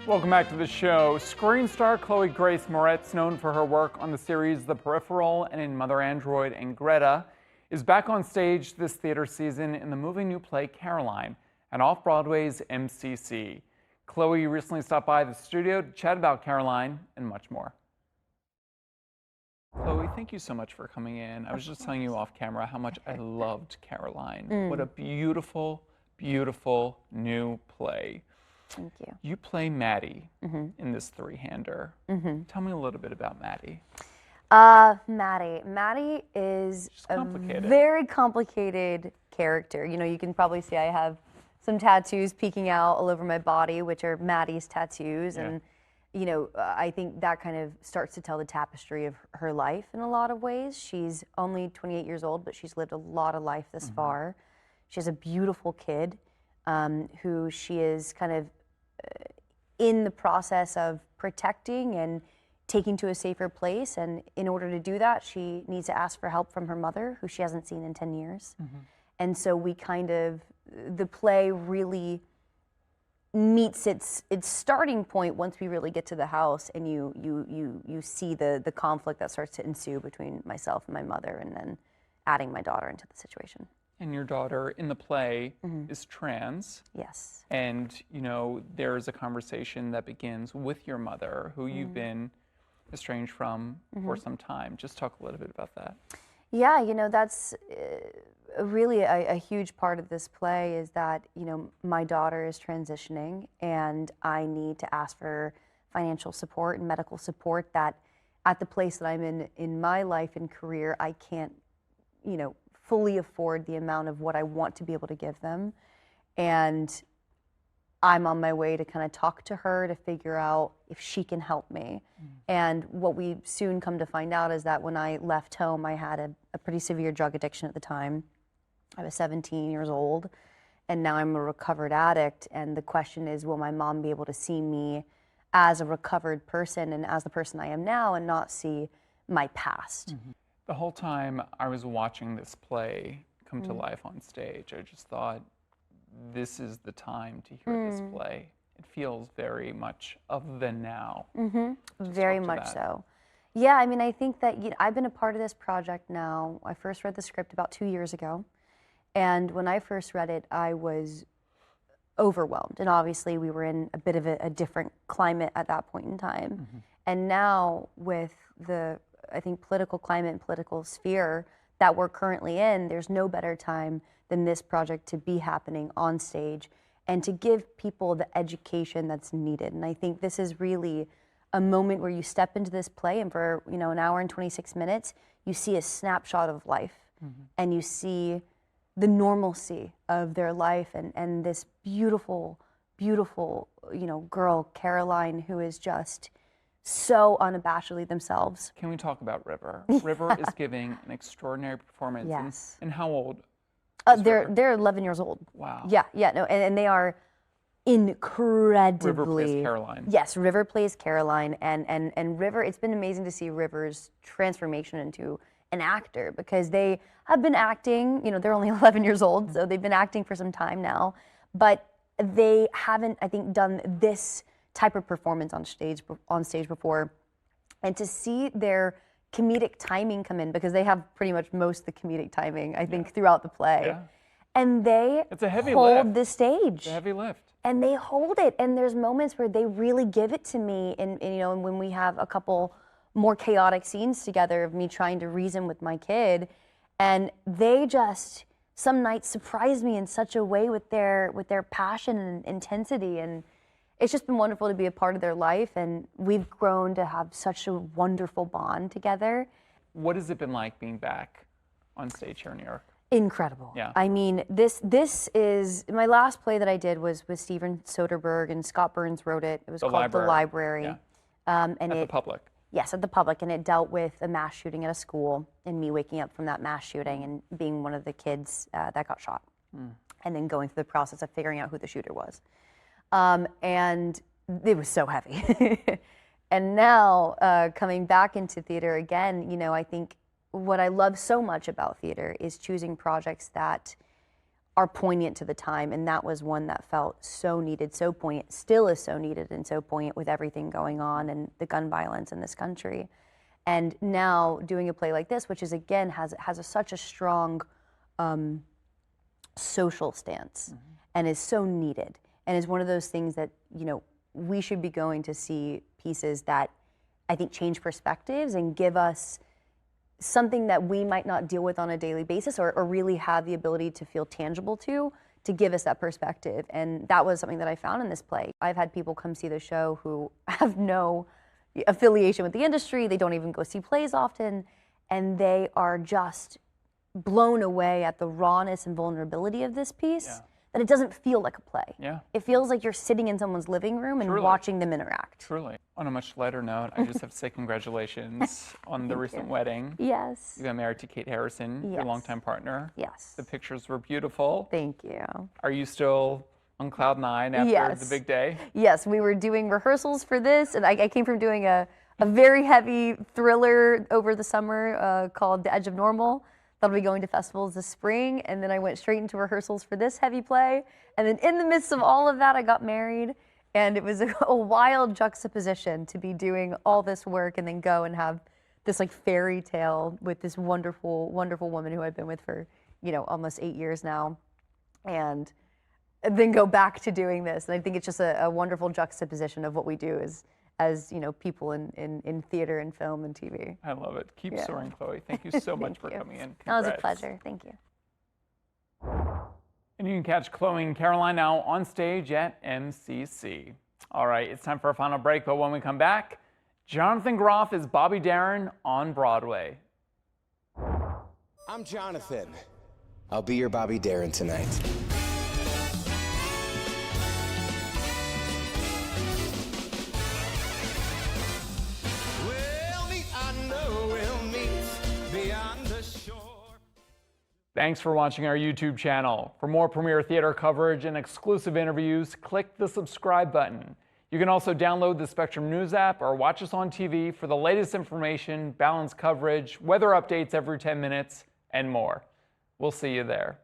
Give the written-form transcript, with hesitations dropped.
Welcome back to the show. Screen star Chloë Grace Moretz, known for her work on the series The Peripheral and in Mother Android and Greta, is back on stage this theater season in the moving new play Caroline at Off-Broadway's MCC. Chloë recently stopped by the studio to chat about Caroline and much more. Chloë, thank you so much for coming in. I was just telling you off camera how much I loved Caroline. What a beautiful, beautiful new play. Thank you. You play Maddie in this three-hander. Tell me a little bit about Maddie. Maddie is a very complicated character. You know, you can probably see I have some tattoos peeking out all over my body, which are Maddie's tattoos. Yeah. And, you know, I think that kind of starts to tell the tapestry of her life in a lot of ways. She's only 28 years old, but she's lived a lot of life this far. She has a beautiful kid who she is kind of in the process of protecting and taking to a safer place. And in order to do that, she needs to ask for help from her mother, who she hasn't seen in 10 years. And so we kind of, the play really meets its starting point once we really get to the house and you see the conflict that starts to ensue between myself and my mother, and then adding my daughter into the situation. And your daughter in the play is trans. Yes. And, you know, there's a conversation that begins with your mother, who you've been estranged from for some time. Just talk a little bit about that. Yeah, you know, that's really a huge part of this play is that, you know, my daughter is transitioning and I need to ask for financial support and medical support that at the place that I'm in my life and career, I can't, you know, fully afford the amount of what I want to be able to give them. And I'm on my way to kind of talk to her to figure out if she can help me. And what we soon come to find out is that when I left home, I had a pretty severe drug addiction at the time. I was 17 years old, and now I'm a recovered addict. And the question is, will my mom be able to see me as a recovered person and as the person I am now and not see my past? The whole time I was watching this play come to life on stage, I just thought, this is the time to hear this play. It feels very much of the now. Very much so. Yeah, I mean, I think that I've been a part of this project now. I first read the script about 2 years ago. And when I first read it, I was overwhelmed. And obviously, we were in a bit of a different climate at that point in time. And now with the, I think, political climate and political sphere that we're currently in, there's no better time than this project to be happening on stage and to give people the education that's needed. And I think this is really a moment where you step into this play and for, you know, an hour and 26 minutes, you see a snapshot of life and you see the normalcy of their life and this beautiful, beautiful, you know, girl, Caroline, who is just so unabashedly themselves. Can we talk about River? River is giving an extraordinary performance. Yes. And how old? They're 11 years old. Wow. Yeah, no, and they are incredibly. River plays Caroline. Yes, River plays Caroline, and River. It's been amazing to see River's transformation into an actor, because they have been acting. You know, they're only 11 years old, so they've been acting for some time now, but they haven't, I think, done this type of performance on stage before, and to see their comedic timing come in, because they have pretty much most of the comedic timing, I think, throughout the play. And they hold the stage. It's a heavy lift. And they hold it. And there's moments where they really give it to me. And you know, when we have a couple more chaotic scenes together of me trying to reason with my kid, and they just some nights surprise me in such a way with their passion and intensity. And it's just been wonderful to be a part of their life, and we've grown to have such a wonderful bond together. What has it been like being back on stage here in New York? Incredible. Yeah. I mean, this is, my last play that I did was with Steven Soderbergh, and Scott Burns wrote it. It was called The Library. Yeah. And at the Public. Yes, at the Public, and it dealt with a mass shooting at a school, and me waking up from that mass shooting and being one of the kids that got shot, and then going through the process of figuring out who the shooter was. And it was so heavy. And now coming back into theater again, you know, I think what I love so much about theater is choosing projects that are poignant to the time, and that was one that felt so needed, so poignant, still is so needed and so poignant with everything going on and the gun violence in this country. And now doing a play like this, which is again has such a strong social stance and is so needed, and is one of those things that, you know, we should be going to see pieces that I think change perspectives and give us something that we might not deal with on a daily basis or really have the ability to feel tangible to give us that perspective. And that was something that I found in this play. I've had people come see the show who have no affiliation with the industry, they don't even go see plays often, and they are just blown away at the rawness and vulnerability of this piece. Yeah. That it doesn't feel like a play. Yeah. It feels like you're sitting in someone's living room and watching them interact. Truly. On a much lighter note, I just have to say congratulations on the recent wedding. Yes. You got married to Kate Harrison, your longtime partner. Yes. The pictures were beautiful. Thank you. Are you still on cloud nine after the big day? Yes, we were doing rehearsals for this, and I came from doing a very heavy thriller over the summer called The Edge of Normal. That'll be going to festivals this spring, and then I went straight into rehearsals for this heavy play, and then in the midst of all of that, I got married, and it was a wild juxtaposition to be doing all this work and then go and have this like fairy tale with this wonderful, wonderful woman who I've been with for, you know, almost 8 years now, and then go back to doing this. And I think it's just a wonderful juxtaposition of what we do as you know, people in theater and film and TV. I love it. Keep soaring, Chloë. Thank you so much for coming in. That was a pleasure. Thank you. And you can catch Chloë and Caroline now on stage at MCC. All right, it's time for a final break, but when we come back, Jonathan Groff is Bobby Darin on Broadway. I'm Jonathan. I'll be your Bobby Darin tonight. Thanks for watching our YouTube channel. For more premiere theater coverage and exclusive interviews, click the subscribe button. You can also download the Spectrum News app or watch us on TV for the latest information, balanced coverage, weather updates every 10 minutes, and more. We'll see you there.